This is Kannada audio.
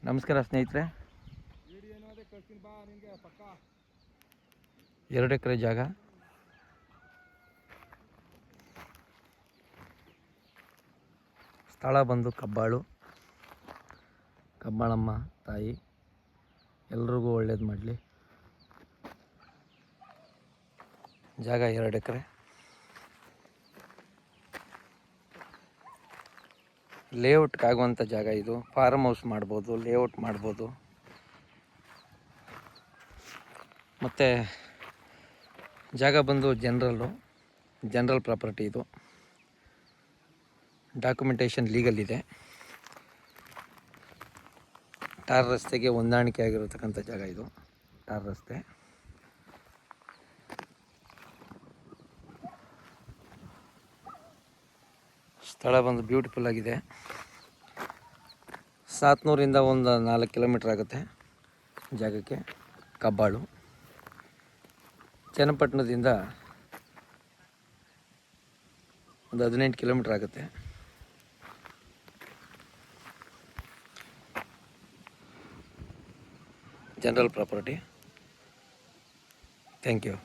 ನಮಸ್ಕಾರ ಸ್ನೇಹಿತರೆ. 2 ಎಕರೆ ಜಾಗ, ಸ್ಥಳ ಬಂದು ಕಬ್ಬಾಳು. ಕಬ್ಬಾಳಮ್ಮ ತಾಯಿ ಎಲ್ರಿಗೂ ಒಳ್ಳೇದು ಮಾಡಲಿ. ಜಾಗ 2 ಎಕರೆ. ಲೇಔಟ್ಗಾಗುವಂಥ ಜಾಗ ಇದು. ಫಾರ್ಮ್ ಹೌಸ್ ಮಾಡ್ಬೋದು, ಲೇಔಟ್ ಮಾಡ್ಬೋದು. ಮತ್ತು ಜಾಗ ಬಂದು ಜನರಲ್ ಪ್ರಾಪರ್ಟಿ ಇದು. ಡಾಕ್ಯುಮೆಂಟೇಷನ್ ಲೀಗಲ್ ಇದೆ. ಟಾರ್ ರಸ್ತೆಗೆ ಹೊಂದಾಣಿಕೆ ಆಗಿರತಕ್ಕಂಥ ಜಾಗ ಇದು. ಟಾರ್ ರಸ್ತೆ. ಸ್ಥಳ ಬಂದು ಬ್ಯೂಟಿಫುಲ್ ಆಗಿದೆ. ಸಾತ್ನೂರಿಂದ ಒಂದು 4 ಕಿಲೋಮೀಟ್ರ್ ಆಗುತ್ತೆ ಜಾಗಕ್ಕೆ. ಕಬ್ಬಾಳು. ಚನ್ನಪಟ್ಟಣದಿಂದ ಒಂದು 18 ಕಿಲೋಮೀಟ್ರ್ ಆಗುತ್ತೆ. General property. Thank you.